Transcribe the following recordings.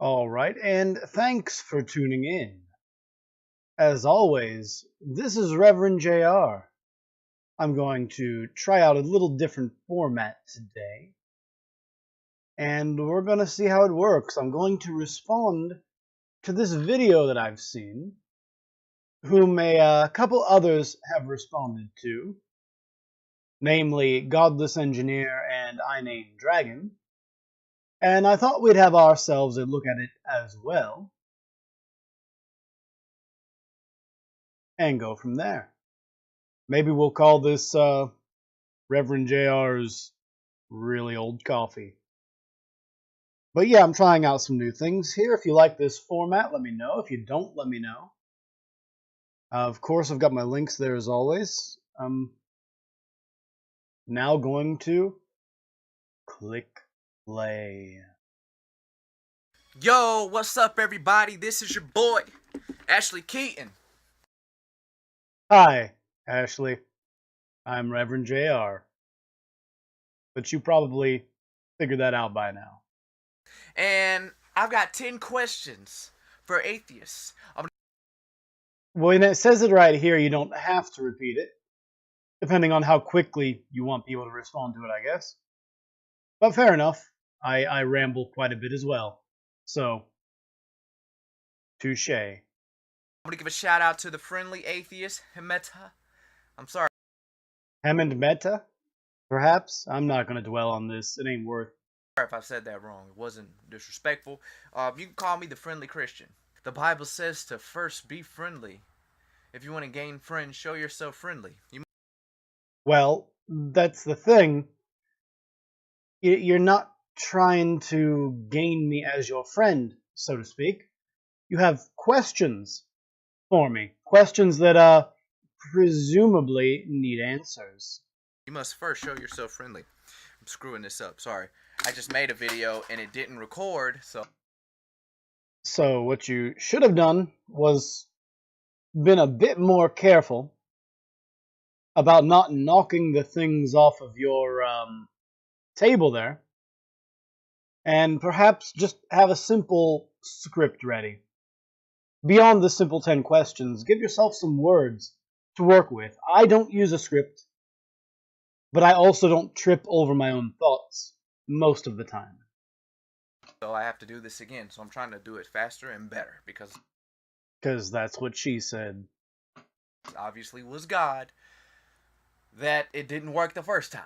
Alright, and thanks for tuning in. As always, this is Reverend JR. I'm going to try out a little different format today, and we're going to see how it works. I'm going to respond to this video that I've seen, whom a couple others have responded to, namely Godless Engineer and I Name Dragon, and I thought we'd have ourselves a look at it as well, and go from there. Maybe we'll call this Reverend JR's really old coffee. But yeah, I'm trying out some new things here. If you like this format, let me know. If you don't, let me know. Of course, I've got my links there as always. I'm now going to click play. Yo, what's up everybody? This is your boy, Ashlee Keyton. Hi, Ashley. I'm Reverend JR. But you probably figured that out by now. And I've got 10 questions for atheists. When it says it right here, you don't have to repeat it, depending on how quickly you want people to respond to it, I guess. But fair enough. I ramble quite a bit as well. So, touche. I'm going to give a shout out to the friendly atheist, Hemeta. I'm sorry. Hem Meta? Perhaps? I'm not going to dwell on this. It ain't worth. If I said that wrong. It wasn't disrespectful. You can call me the friendly Christian. The Bible says to first be friendly. If you want to gain friends, show yourself friendly. Well, that's the thing. You're not trying to gain me as your friend, so to speak. You have questions for me. Questions that, presumably need answers. You must first show yourself friendly. I'm screwing this up. Sorry. I just made a video and it didn't record, so... So what you should have done was been a bit more careful about not knocking the things off of your table there, and perhaps just have a simple script ready. Beyond the simple 10 questions, give yourself some words to work with. I don't use a script, but I also don't trip over my own thoughts most of the time. So I have to do this again, so I'm trying to do it faster and better, because that's what she said. Obviously was God that it didn't work the first time.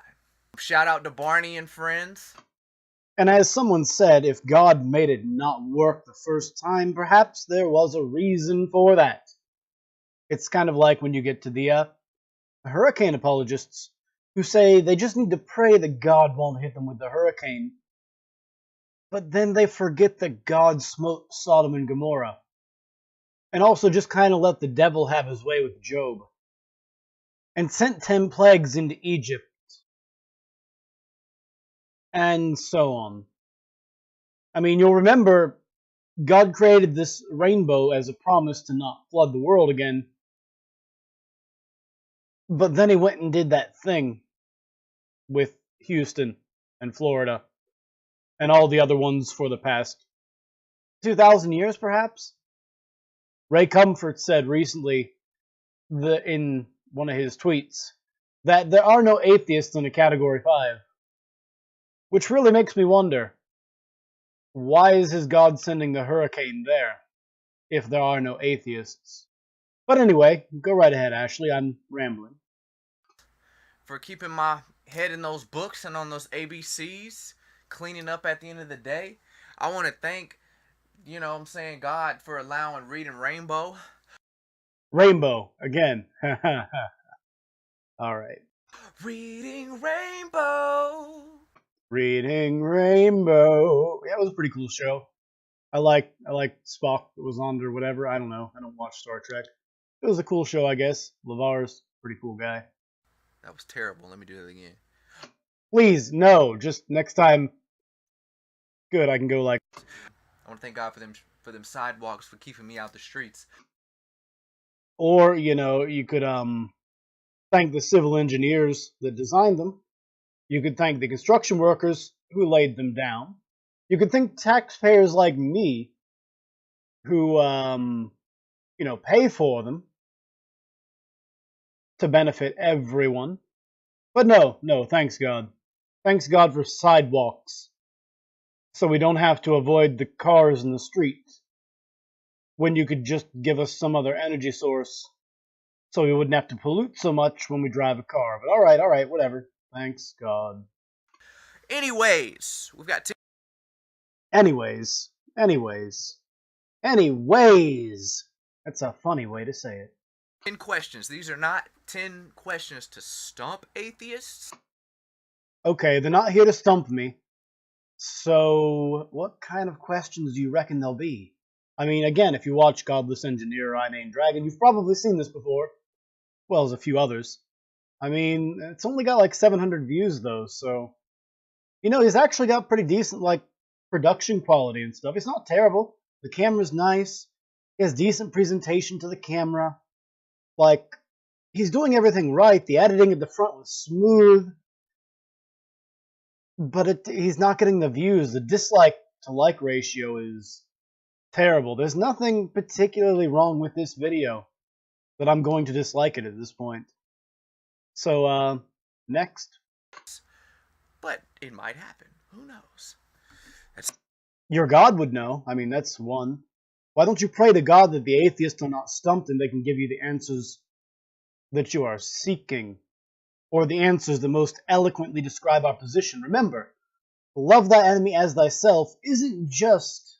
Shout out to Barney and friends. And as someone said, if God made it not work the first time, perhaps there was a reason for that. It's kind of like when you get to the hurricane apologists who say they just need to pray that God won't hit them with the hurricane. But then they forget that God smote Sodom and Gomorrah. And also just kind of let the devil have his way with Job. And sent 10 plagues into Egypt. And so on. I mean, you'll remember God created this rainbow as a promise to not flood the world again. But then he went and did that thing with Houston and Florida and all the other ones for the past 2,000 years, perhaps? Ray Comfort said recently in one of his tweets that there are no atheists in a Category 5. Which really makes me wonder, why is his God sending the hurricane there if there are no atheists? But anyway, go right ahead, Ashley. I'm rambling. For keeping my head in those books and on those ABCs, cleaning up at the end of the day. I want to thank, God for allowing reading Rainbow. Rainbow, again. Alright. Reading Rainbow. Reading Rainbow. Yeah, it was a pretty cool show. I liked Spock that was on or whatever. I don't know. I don't watch Star Trek. It was a cool show, I guess. LeVar's pretty cool guy. That was terrible. Let me do that again. Please, no. Just next time. Good, I can go like... I want to thank God for them sidewalks for keeping me out the streets. Or, you could thank the civil engineers that designed them. You could thank the construction workers who laid them down. You could think taxpayers like me, who, pay for them to benefit everyone. But no, thanks God. Thanks God for sidewalks, so we don't have to avoid the cars in the street, when you could just give us some other energy source so we wouldn't have to pollute so much when we drive a car. But alright, whatever. Thanks God. Anyways, we've got Anyways, anyways, anyways. That's a funny way to say it. 10 questions. These are not 10 questions to stump atheists. Okay, they're not here to stump me. So, what kind of questions do you reckon they'll be? I mean, again, if you watch Godless Engineer or I Named Dragon, you've probably seen this before. Well, as a few others. I mean, it's only got like 700 views, though, so... he's actually got pretty decent, production quality and stuff. It's not terrible. The camera's nice. He has decent presentation to the camera. He's doing everything right. The editing at the front was smooth. But he's not getting the views. The dislike to like ratio is terrible. There's nothing particularly wrong with this video that I'm going to dislike it at this point. So, next. But it might happen. Who knows? Your God would know. I mean, that's one. Why don't you pray to God that the atheists are not stumped and they can give you the answers that you are seeking, or the answers that most eloquently describe our position? Remember, love thy enemy as thyself isn't just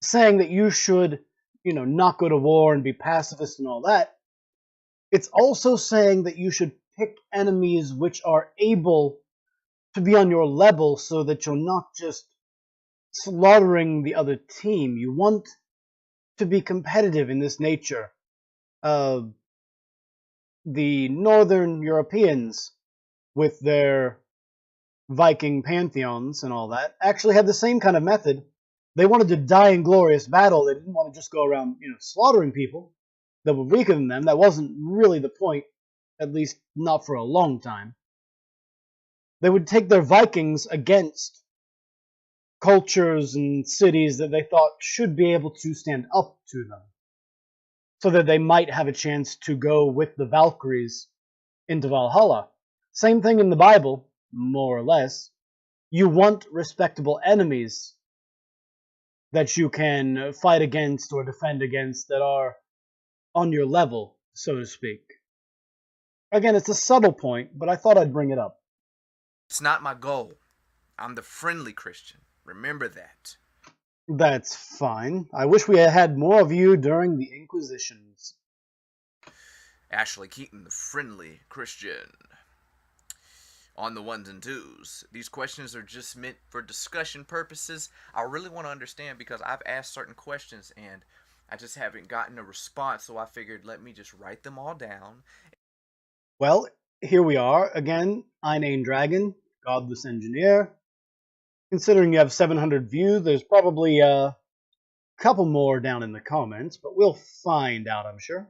saying that you should, not go to war and be pacifist and all that. It's also saying that you should pick enemies which are able to be on your level so that you're not just slaughtering the other team. You want to be competitive in this nature. The Northern Europeans, with their Viking pantheons and all that, actually had the same kind of method. They wanted to die in glorious battle. They didn't want to just go around, slaughtering people that were weaker than them. That wasn't really the point, at least not for a long time. They would take their Vikings against cultures and cities that they thought should be able to stand up to them, so that they might have a chance to go with the Valkyries into Valhalla. Same thing in the Bible, more or less. You want respectable enemies that you can fight against or defend against that are on your level, so to speak. Again, it's a subtle point, but I thought I'd bring it up. It's not my goal. I'm the friendly Christian. Remember that. That's fine. I wish we had had more of you during the Inquisitions. Ashlee Keyton, the friendly Christian. On the ones and twos. These questions are just meant for discussion purposes. I really want to understand because I've asked certain questions and I just haven't gotten a response, so I figured let me just write them all down. Well, here we are. Again, I Named Dragon, Godless Engineer. Considering you have 700 views, there's probably a couple more down in the comments, but we'll find out, I'm sure.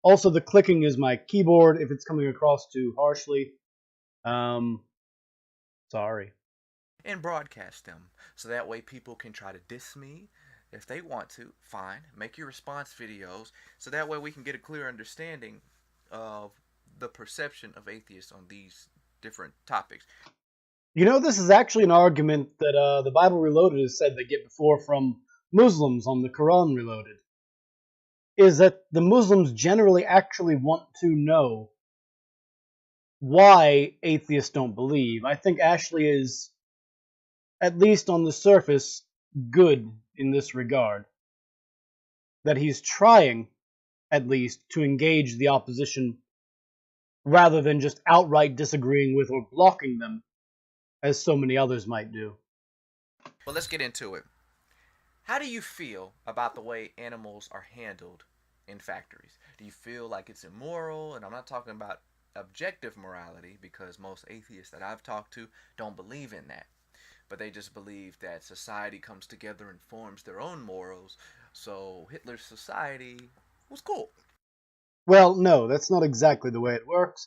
Also, the clicking is my keyboard if it's coming across too harshly. Sorry. And broadcast them, so that way people can try to diss me if they want to. Fine, make your response videos, so that way we can get a clear understanding of the perception of atheists on these different topics. This is actually an argument that the Bible Reloaded has said they get before from Muslims on the Quran Reloaded. Is that the Muslims generally actually want to know why atheists don't believe. I think Ashlee is, at least on the surface, good in this regard. That he's trying, at least, to engage the opposition rather than just outright disagreeing with or blocking them, as so many others might do. Well, let's get into it. How do you feel about the way animals are handled in factories? Do you feel like it's immoral? And I'm not talking about objective morality, because most atheists that I've talked to don't believe in that. But they just believe that society comes together and forms their own morals. So Hitler's society was cool. Well, no, that's not exactly the way it works.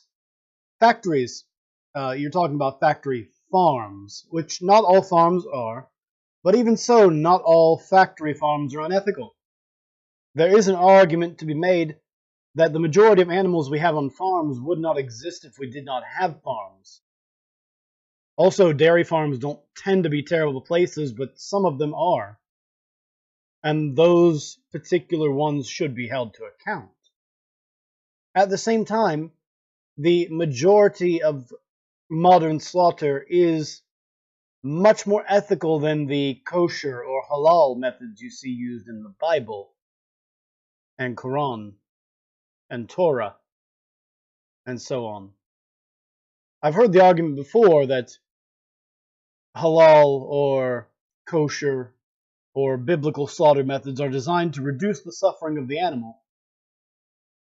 Factories. You're talking about factory farms, which not all farms are. But even so, not all factory farms are unethical. There is an argument to be made that the majority of animals we have on farms would not exist if we did not have farms. Also, dairy farms don't tend to be terrible places, but some of them are. And those particular ones should be held to account. At the same time, the majority of modern slaughter is much more ethical than the kosher or halal methods you see used in the Bible and Quran and Torah and so on. I've heard the argument before that halal or kosher or biblical slaughter methods are designed to reduce the suffering of the animal.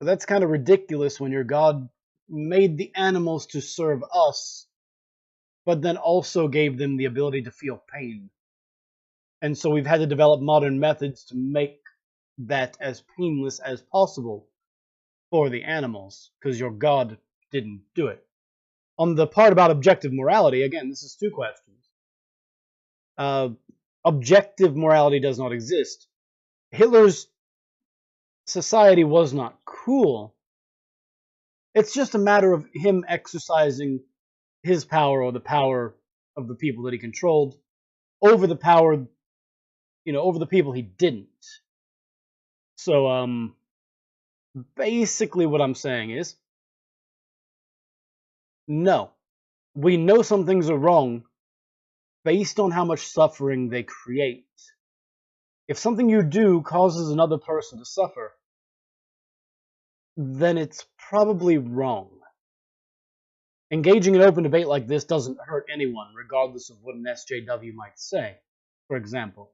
But that's kind of ridiculous when your God made the animals to serve us, but then also gave them the ability to feel pain. And so we've had to develop modern methods to make that as painless as possible for the animals, because your God didn't do it. On the part about objective morality, again, this is two questions. Objective morality does not exist. Hitler's society was not cool. It's just a matter of him exercising his power, or the power of the people that he controlled, over the power, over the people he didn't. So, basically what I'm saying is, no. We know some things are wrong based on how much suffering they create. If something you do causes another person to suffer, then it's probably wrong. Engaging in open debate like this doesn't hurt anyone, regardless of what an SJW might say, for example.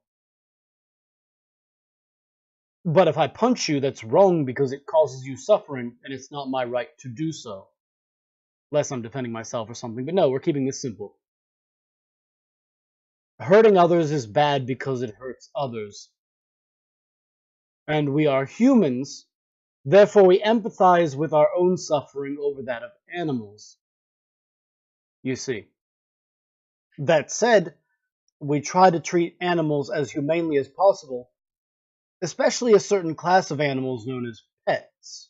But if I punch you, that's wrong because it causes you suffering, and it's not my right to do so. Unless I'm defending myself or something. But no, we're keeping this simple. Hurting others is bad because it hurts others. And we are humans, therefore we empathize with our own suffering over that of animals. You see. That said, we try to treat animals as humanely as possible, especially a certain class of animals known as pets.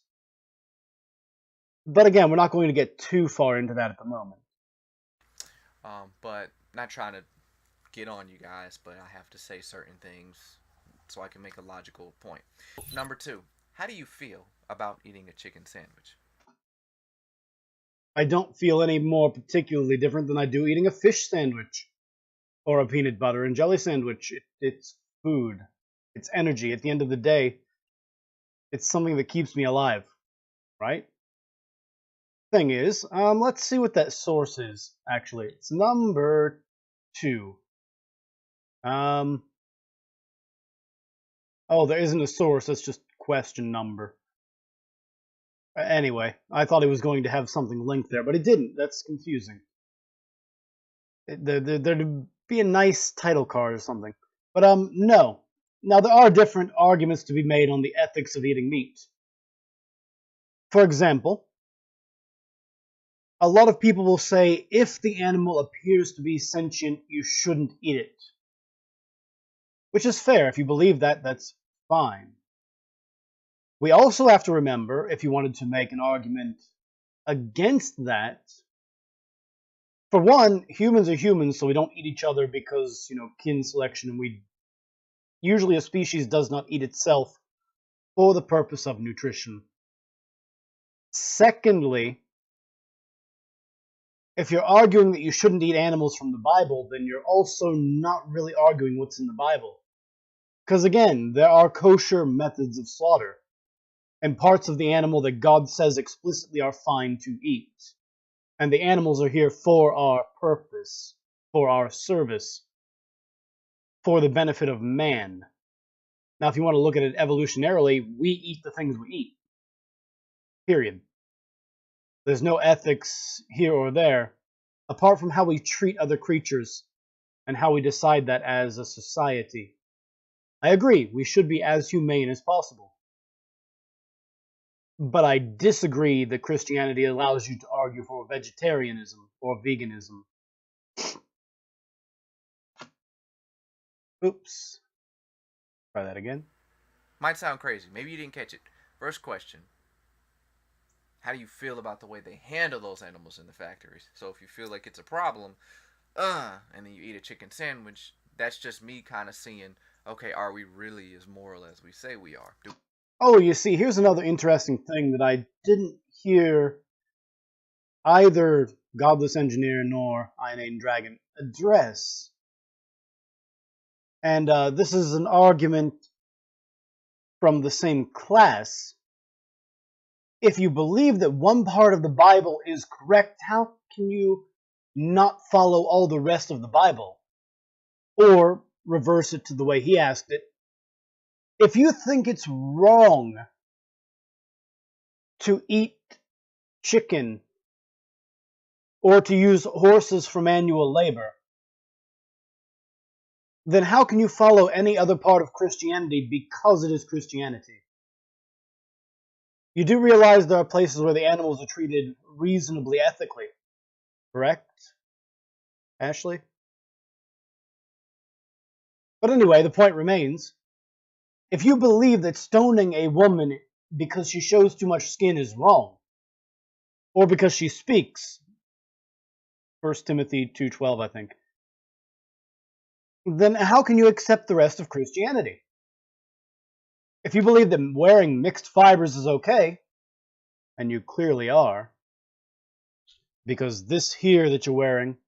But again, we're not going to get too far into that at the moment. But not trying to get on you guys, but I have to say certain things so I can make a logical point. Number 2, how do you feel about eating a chicken sandwich? I don't feel any more particularly different than I do eating a fish sandwich or a peanut butter and jelly sandwich. It's food. It's energy. At the end of the day, it's something that keeps me alive, right? Thing is, let's see what that source is, actually. It's number 2. Oh, there isn't a source, that's just question number. Anyway, I thought it was going to have something linked there, but it didn't. That's confusing. There'd be a nice title card or something. But, no. Now, there are different arguments to be made on the ethics of eating meat. For example, a lot of people will say, if the animal appears to be sentient, you shouldn't eat it. Which is fair. If you believe that, that's fine. We also have to remember, if you wanted to make an argument against that, for one, humans are humans, so we don't eat each other because, kin selection, and usually a species does not eat itself for the purpose of nutrition. Secondly, if you're arguing that you shouldn't eat animals from the Bible, then you're also not really arguing what's in the Bible. Because again, there are kosher methods of slaughter, and parts of the animal that God says explicitly are fine to eat. And the animals are here for our purpose, for our service, for the benefit of man. Now, if you want to look at it evolutionarily, we eat the things we eat. Period. There's no ethics here or there, apart from how we treat other creatures and how we decide that as a society. I agree, we should be as humane as possible. But I disagree that Christianity allows you to argue for vegetarianism or veganism. Oops. Try that again. Might sound crazy. Maybe you didn't catch it. First question: how do you feel about the way they handle those animals in the factories? So if you feel like it's a problem, and then you eat a chicken sandwich, that's just me kind of seeing, okay, are we really as moral as we say we are? Oh, you see, here's another interesting thing that I didn't hear either Godless Engineer nor Iron Aiden Dragon address. And this is an argument from the same class. If you believe that one part of the Bible is correct, how can you not follow all the rest of the Bible? Or reverse it to the way he asked it. If you think it's wrong to eat chicken or to use horses for manual labor, then how can you follow any other part of Christianity because it is Christianity? You do realize there are places where the animals are treated reasonably ethically, correct, Ashlee? But anyway, the point remains. If you believe that stoning a woman because she shows too much skin is wrong, or because she speaks, 1 Timothy 2:12, I think, then how can you accept the rest of Christianity? If you believe that wearing mixed fibers is okay, and you clearly are, because this here that you're wearing,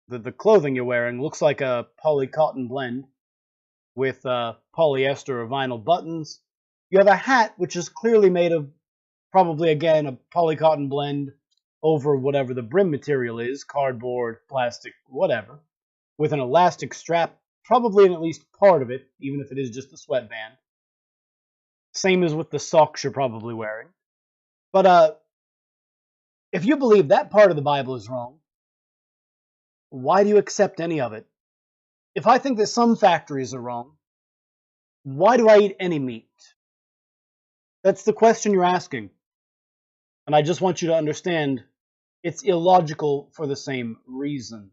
the clothing you're wearing, looks like a poly-cotton blend with polyester or vinyl buttons. You have a hat which is clearly made of, probably again, a poly-cotton blend over whatever the brim material is, cardboard, plastic, whatever, with an elastic strap, probably in at least part of it, even if it is just a sweatband. Same as with the socks you're probably wearing. But if you believe that part of the Bible is wrong, why do you accept any of it? If I think that some factories are wrong, why do I eat any meat? That's the question you're asking. And I just want you to understand it's illogical for the same reason.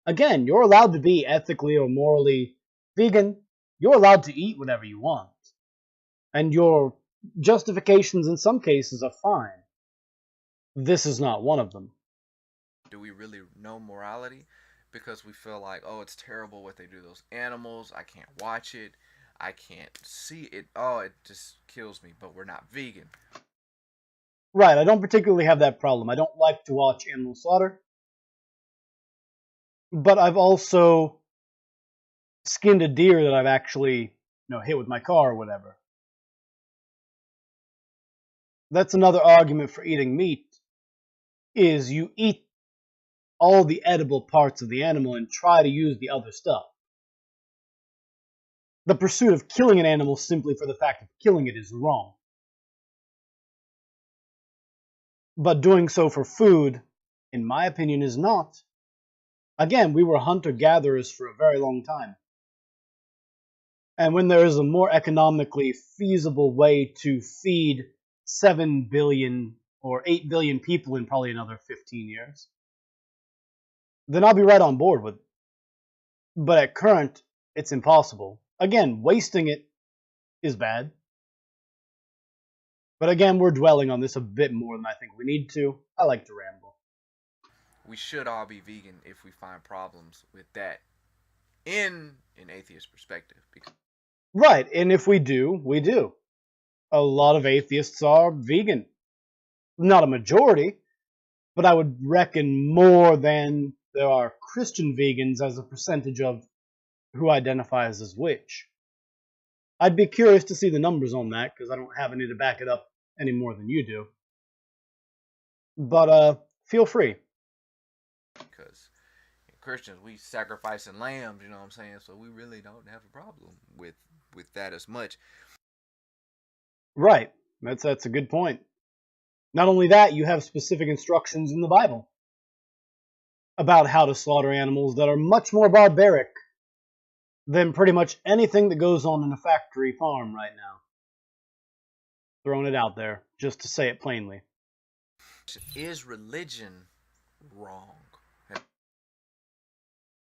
Again, you're allowed to be ethically or morally vegan. You're allowed to eat whatever you want. And your justifications in some cases are fine. This is not one of them. Do we really know morality? Because we feel like, oh, it's terrible what they do to those animals. I can't watch it. I can't see it. Oh, it just kills me. But we're not vegan. Right, I don't particularly have that problem. I don't like to watch animal slaughter. But I've also skinned a deer that I've actually, hit with my car or whatever. That's another argument for eating meat, is you eat all the edible parts of the animal and try to use the other stuff. The pursuit of killing an animal simply for the fact of killing it is wrong. But doing so for food, in my opinion, is not. Again, we were hunter-gatherers for a very long time. And when there is a more economically feasible way to feed 7 billion or 8 billion people in probably another 15 years, then I'll be right on board with it. But at current, it's impossible. Again, wasting it is bad. But again, we're dwelling on this a bit more than I think we need to. I like to ramble. We should all be vegan if we find problems with that in an atheist perspective. Right, and if we do, we do. A lot of atheists are vegan. Not a majority, but I would reckon more than there are Christian vegans as a percentage of who identifies as which. I'd be curious to see the numbers on that, because I don't have any to back it up any more than you do. But feel free. Because Christians, we sacrificing lambs, you know what I'm saying? So we really don't have a problem with that as much. Right. That's a good point. Not only that, you have specific instructions in the Bible about how to slaughter animals that are much more barbaric than pretty much anything that goes on in a factory farm right now. Throwing it out there, just to say it plainly. Is religion wrong?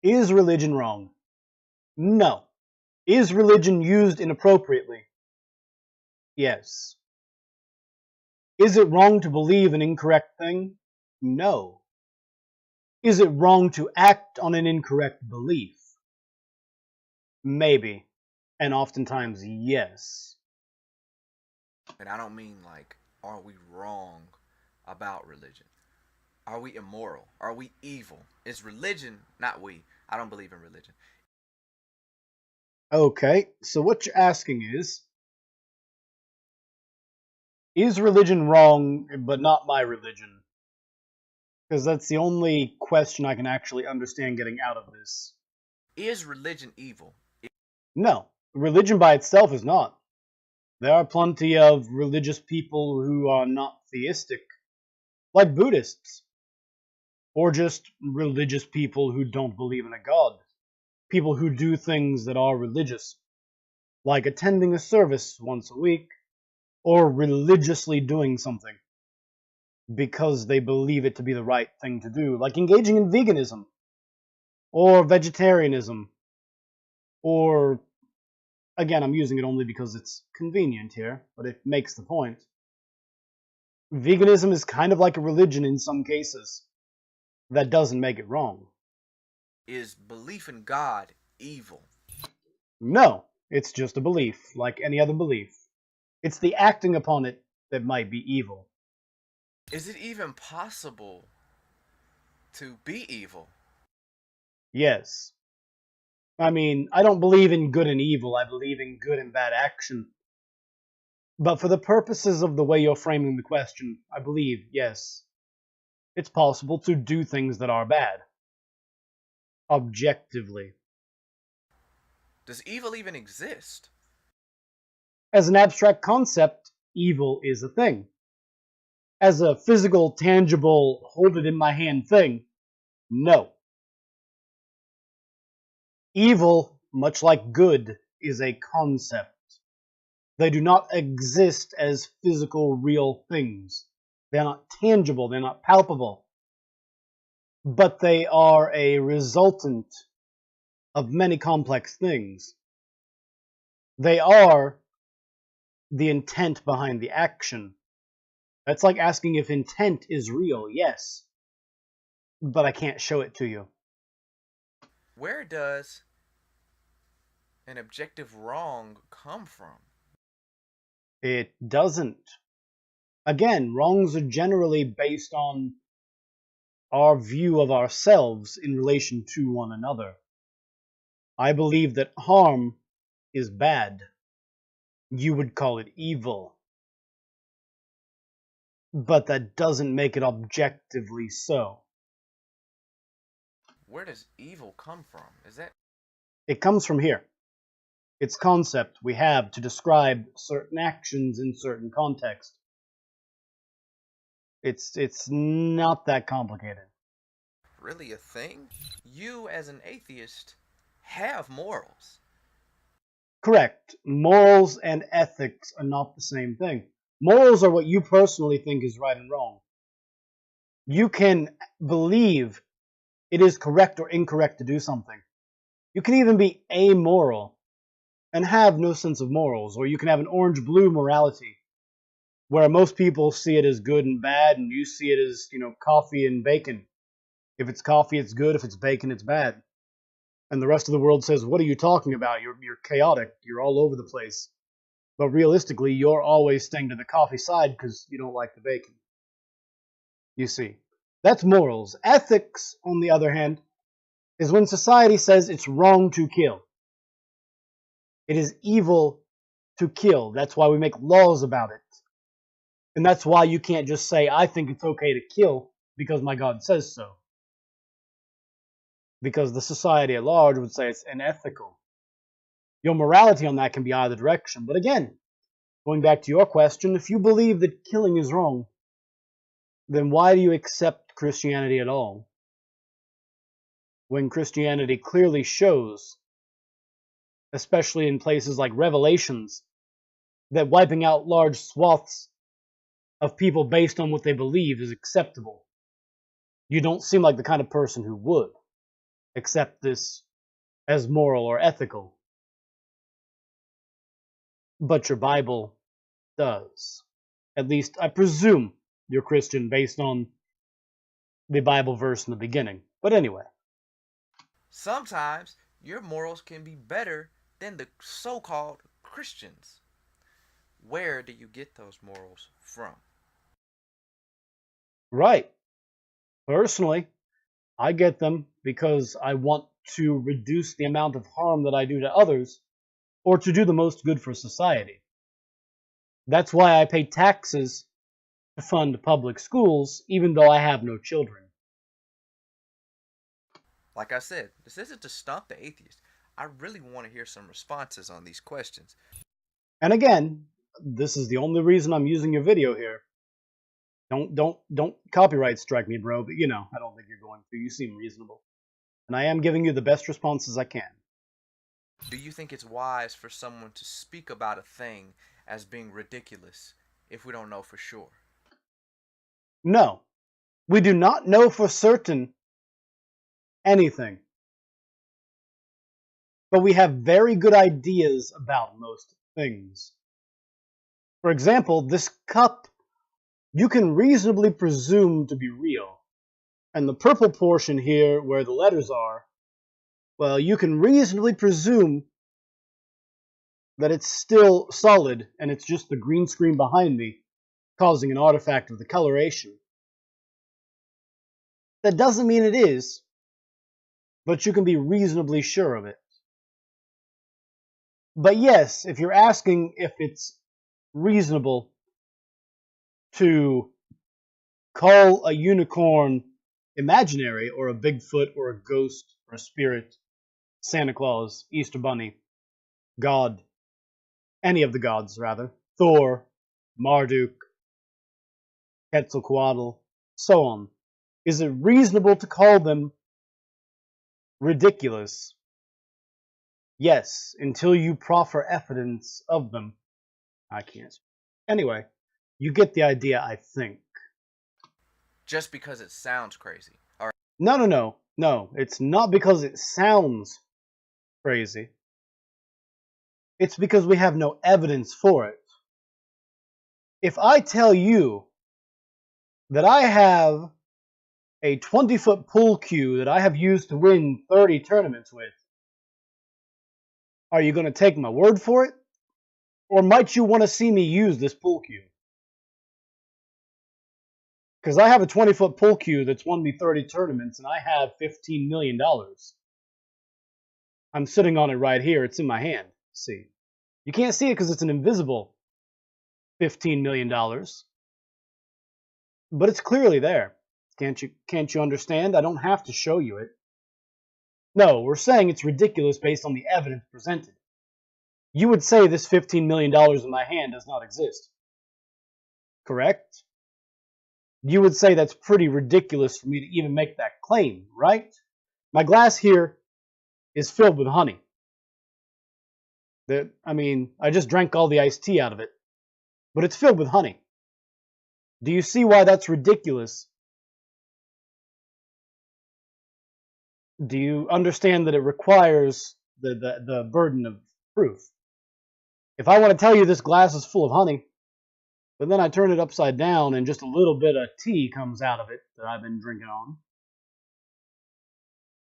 Is religion wrong? No. Is religion used inappropriately? Yes. Is it wrong to believe an incorrect thing? No. Is it wrong to act on an incorrect belief? Maybe. And oftentimes, yes. And I don't mean like, are we wrong about religion? Are we immoral? Are we evil? It's religion, not we. I don't believe in religion. Okay, so what you're asking is religion wrong, but not my religion? Because that's the only question I can actually understand getting out of this. Is religion evil? No, religion by itself is not. There are plenty of religious people who are not theistic, like Buddhists, or just religious people who don't believe in a god. People who do things that are religious, like attending a service once a week, or religiously doing something because they believe it to be the right thing to do, like engaging in veganism, or vegetarianism, or, again, I'm using it only because it's convenient here, but it makes the point. Veganism is kind of like a religion in some cases. That doesn't make it wrong. Is belief in God evil? No, it's just a belief, like any other belief. It's the acting upon it that might be evil. Is it even possible to be evil? Yes. I mean, I don't believe in good and evil, I believe in good and bad action. But for the purposes of the way you're framing the question, I believe, yes, it's possible to do things that are bad. Objectively. Does evil even exist? As an abstract concept, evil is a thing. As a physical, tangible, hold it in my hand thing, no. Evil, much like good, is a concept. They do not exist as physical, real things. They're not tangible, they're not palpable. But they are a resultant of many complex things. They are the intent behind the action. That's like asking if intent is real. Yes, but I can't show it to you. Where does an objective wrong come from? It doesn't. Again, wrongs are generally based on our view of ourselves in relation to one another. I believe that harm is bad. You would call it evil. But that doesn't make it objectively so. Where does evil come from? Is that It comes from here. It's concept we have to describe certain actions in certain context. It's not that complicated. really a thing? You, as an atheist, have morals. Correct. Morals and ethics are not the same thing. Morals are what you personally think is right and wrong. You can believe it is correct or incorrect to do something. You can even be amoral and have no sense of morals, or you can have an orange-blue morality, where most people see it as good and bad, and you see it as, coffee and bacon. If it's coffee, it's good. If it's bacon, it's bad. And the rest of the world says, what are you talking about? You're chaotic. You're all over the place. But realistically, you're always staying to the coffee side because you don't like the bacon. You see, that's morals. Ethics, on the other hand, is when society says it's wrong to kill. It is evil to kill. That's why we make laws about it. And that's why you can't just say, I think it's okay to kill because my God says so. Because the society at large would say it's unethical. Your morality on that can be either direction. But again, going back to your question, if you believe that killing is wrong, then why do you accept Christianity at all? When Christianity clearly shows, especially in places like Revelations, that wiping out large swaths of people based on what they believe is acceptable. You don't seem like the kind of person who would accept this as moral or ethical, but your Bible does. At least, I presume you're Christian based on the Bible verse in the beginning. But anyway. Sometimes your morals can be better than the so called Christians. Where do you get those morals from? Right. Personally, I get them because I want to reduce the amount of harm that I do to others or to do the most good for society. That's why I pay taxes to fund public schools, even though I have no children. Like I said, this isn't to stump the atheist. I really want to hear some responses on these questions. And again, this is the only reason I'm using your video here. Don't copyright strike me, bro, but I don't think you're going to. You seem reasonable. And I am giving you the best responses I can. Do you think it's wise for someone to speak about a thing as being ridiculous if we don't know for sure? No. We do not know for certain anything. But we have very good ideas about most things. For example, this cup, you can reasonably presume to be real. And the purple portion here, where the letters are, well, you can reasonably presume that it's still solid, and it's just the green screen behind me causing an artifact of the coloration. That doesn't mean it is, but you can be reasonably sure of it. But yes, if you're asking if it's reasonable to call a unicorn imaginary, or a Bigfoot, or a ghost, or a spirit, Santa Claus, Easter Bunny, God, any of the gods, rather, Thor, Marduk, Quetzalcoatl, so on, is it reasonable to call them ridiculous? Yes, until you proffer evidence of them. I can't. Anyway, you get the idea, I think. Just because it sounds crazy. All right. No, it's not because it sounds crazy. It's because we have no evidence for it. If I tell you that I have a 20-foot pool cue that I have used to win 30 tournaments with, are you going to take my word for it? Or might you want to see me use this pool cue? Because I have a 20-foot pool cue that's won me 30 tournaments, and I have $15 million. I'm sitting on it right here. It's in my hand. See, you can't see it because it's an invisible $15 million. But it's clearly there. Can't you understand? I don't have to show you it. No, we're saying it's ridiculous based on the evidence presented. You would say this $15 million in my hand does not exist. Correct? You would say that's pretty ridiculous for me to even make that claim, right? My glass here is filled with honey. I just drank all the iced tea out of it, but it's filled with honey. Do you see why that's ridiculous? Do you understand that it requires the burden of proof? If I want to tell you this glass is full of honey, but then I turn it upside down and just a little bit of tea comes out of it that I've been drinking on,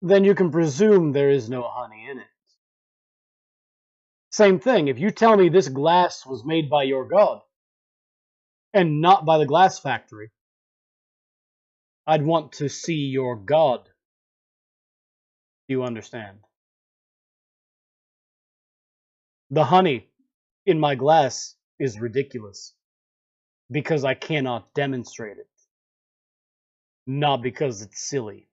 then you can presume there is no honey in it. Same thing, if you tell me this glass was made by your God and not by the glass factory, I'd want to see your God. Do you understand? The honey in my glass is ridiculous because I cannot demonstrate it, not because it's silly.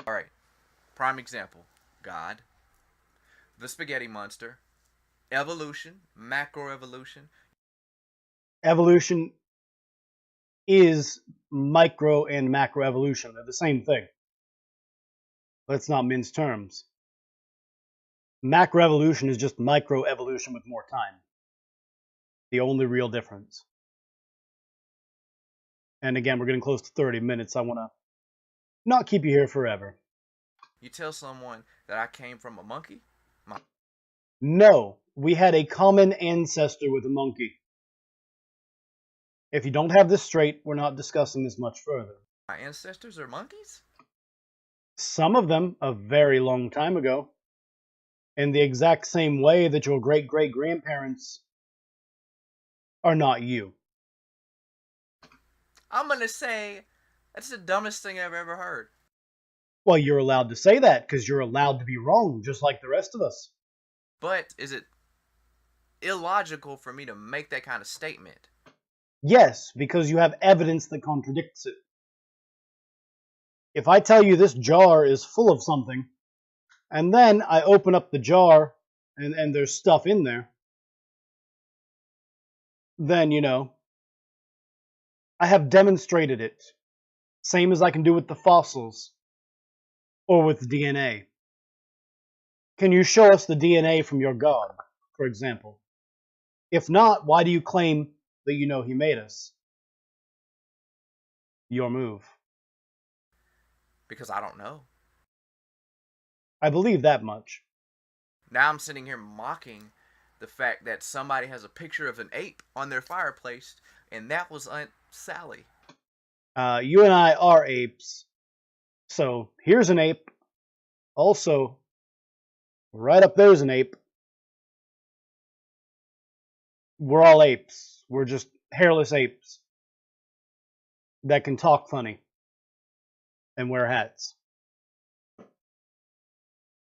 All right. Prime example: God, the spaghetti monster, evolution, macroevolution. Evolution is micro and macroevolution. They're the same thing. Let's not mince terms. Macroevolution is just microevolution with more time. The only real difference. And again, we're getting close to 30 minutes. I want to not keep you here forever. You tell someone that I came from a monkey, my No, we had a common ancestor with a monkey. If you don't have this straight, we're not discussing this much further. my ancestors are monkeys? Some of them a very long time ago, in the exact same way that your great-great-grandparents are not you. I'm gonna say that's the dumbest thing I've ever heard. Well, you're allowed to say that because you're allowed to be wrong, just like the rest of us. But is it illogical for me to make that kind of statement? Yes, because you have evidence that contradicts it. If I tell you this jar is full of something, and then I open up the jar and there's stuff in there, then, I have demonstrated it. Same as I can do with the fossils or with DNA. Can you show us the DNA from your God, for example? If not, why do you claim that you know he made us? Your move. Because I don't know. I believe that much. Now I'm sitting here mocking the fact that somebody has a picture of an ape on their fireplace, and that was Aunt Sally. You and I are apes. So here's an ape. Also, right up there's an ape. We're all apes. We're just hairless apes that can talk funny and wear hats.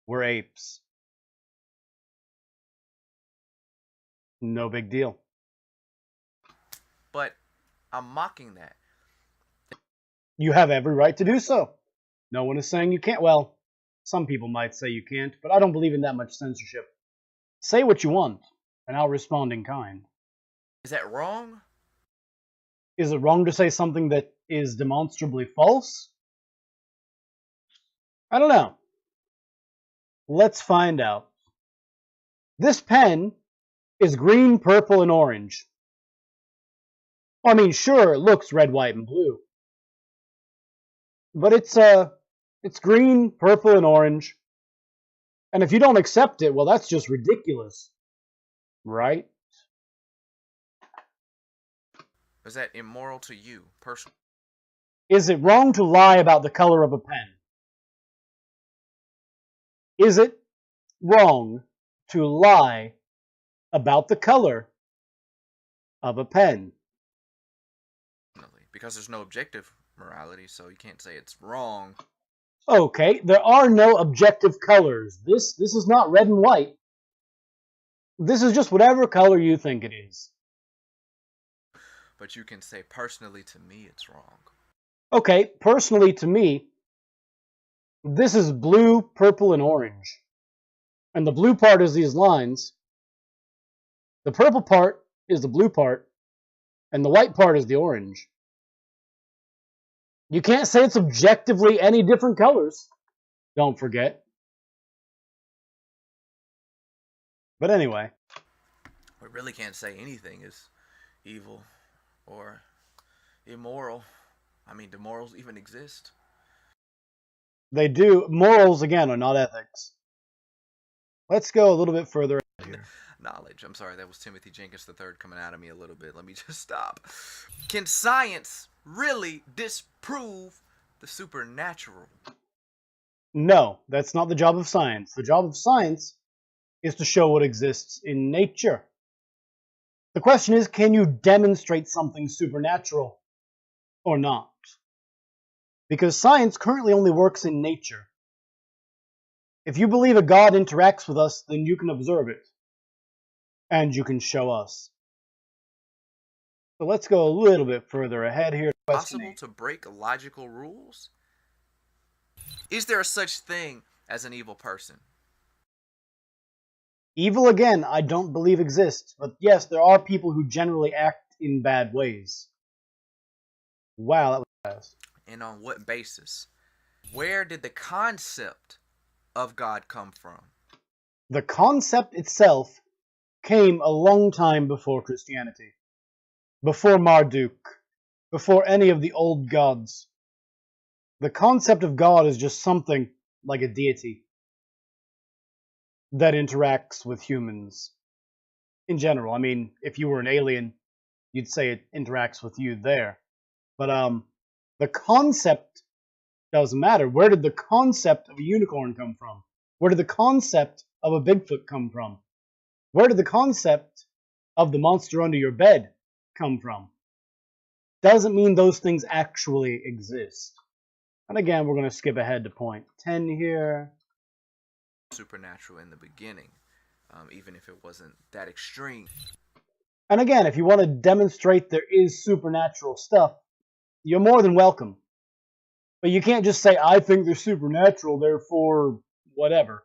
We're apes. No big deal. But I'm mocking that. You have every right to do so. No one is saying you can't. Well, some people might say you can't, but I don't believe in that much censorship. Say what you want, and I'll respond in kind. Is that wrong? Is it wrong to say something that is demonstrably false? I don't know. Let's find out. This pen is green, purple, and orange. I mean, sure, it looks red, white, and blue. But it's green, purple, and orange. And if you don't accept it, well, that's just ridiculous. Right? Is that immoral to you, personally? Is it wrong to lie about the color of a pen? Is it wrong to lie about the color of a pen? Because there's no objective morality, so you can't say it's wrong. Okay, there are no objective colors. This is not red and white. This is just whatever color you think it is. But you can say, personally, to me, it's wrong. Okay, personally to me, this is blue, purple, and orange. And the blue part is these lines. The purple part is the blue part. And the white part is the orange. You can't say it's objectively any different colors. Don't forget. But anyway. We really can't say anything is evil or immoral. I mean, do morals even exist? They do. Morals, again, are not ethics. Let's go a little bit further here. Knowledge. I'm sorry, that was Timothy Jenkins III coming out of me a little bit. Let me just stop. Can science really disprove the supernatural? No, that's not the job of science. The job of science is to show what exists in nature. The question is, can you demonstrate something supernatural or not? Because science currently only works in nature. If you believe a God interacts with us, then you can observe it. And you can show us. So let's go a little bit further ahead here. Possible to break logical rules? Is there such thing as an evil person? Evil, again, I don't believe exists. But yes, there are people who generally act in bad ways. Wow, that was fast. And on what basis? Where did the concept of God come from? The concept itself came a long time before Christianity. Before Marduk. Before any of the old gods. The concept of God is just something like a deity that interacts with humans in general. I mean, if you were an alien, you'd say it interacts with you there. But the concept doesn't matter. Where did the concept of a unicorn come from? Where did the concept of a Bigfoot come from? Where did the concept of the monster under your bed come from? Doesn't mean those things actually exist. And again, we're going to skip ahead to point 10 here. Supernatural in the beginning, even if it wasn't that extreme. And again, if you want to demonstrate there is supernatural stuff, you're more than welcome. But you can't just say, I think they're supernatural, therefore whatever.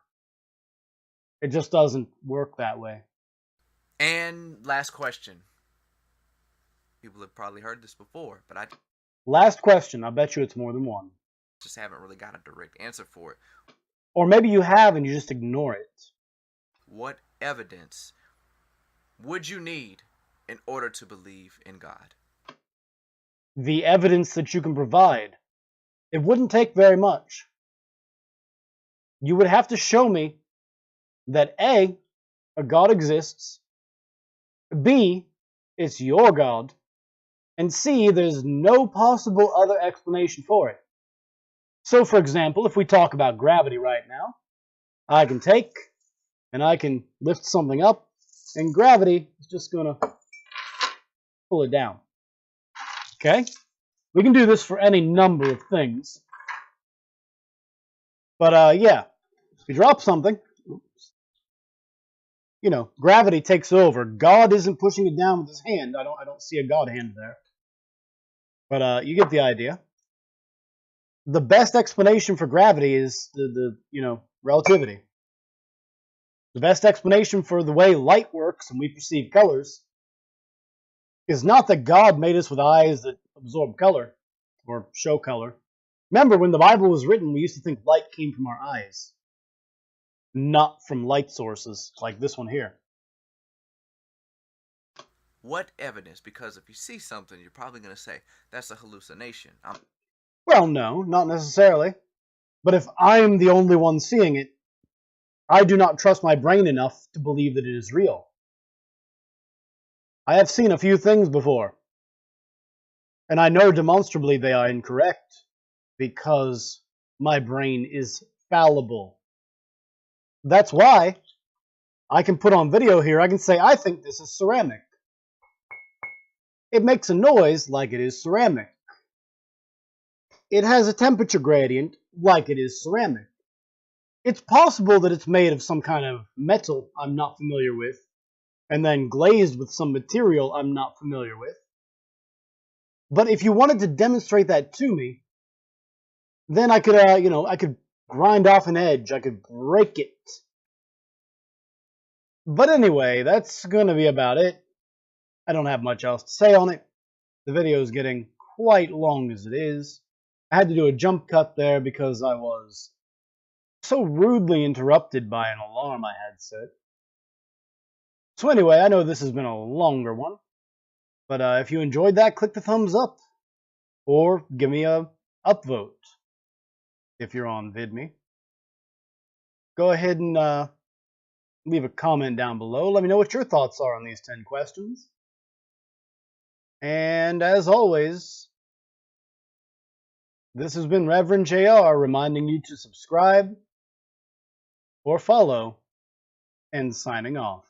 It just doesn't work that way. And last question. People have probably heard this before, but I Last question. I bet you it's more than one. just haven't really got a direct answer for it. Or maybe you have and you just ignore it. What evidence would you need in order to believe in God? The evidence that you can provide. It wouldn't take very much. You would have to show me that A, a God exists, B, it's your God, and C, there's no possible other explanation for it. So, for example, if we talk about gravity right now, I can take and I can lift something up, and gravity is just going to pull it down. Okay? We can do this for any number of things. But, yeah, if you drop something, you know, gravity takes over. God isn't pushing it down with his hand. I don't see a God hand there. But you get the idea. The best explanation for gravity is the relativity. The best explanation for the way light works and we perceive colors is not that God made us with eyes that absorb color or show color. Remember, when the Bible was written, we used to think light came from our eyes, not from light sources like this one here. What evidence? Because if you see something, you're probably going to say, that's a hallucination. Well, no, not necessarily. But if I'm the only one seeing it, I do not trust my brain enough to believe that it is real. I have seen a few things before, and I know demonstrably they are incorrect because my brain is fallible. That's why I can put on video here, I can say, I think this is ceramic. It makes a noise like it is ceramic. It has a temperature gradient like it is ceramic. It's possible that it's made of some kind of metal I'm not familiar with, and then glazed with some material I'm not familiar with. But if you wanted to demonstrate that to me, then I could, I could grind off an edge. I could break it. But anyway, that's going to be about it. I don't have much else to say on it. The video is getting quite long as it is. I had to do a jump cut there because I was so rudely interrupted by an alarm I had set. So anyway, I know this has been a longer one, but if you enjoyed that, click the thumbs up, or give me a upvote if you're on VidMe. Go ahead and leave a comment down below. Let me know what your thoughts are on these 10 questions. And as always, this has been Reverend JR reminding you to subscribe or follow and signing off.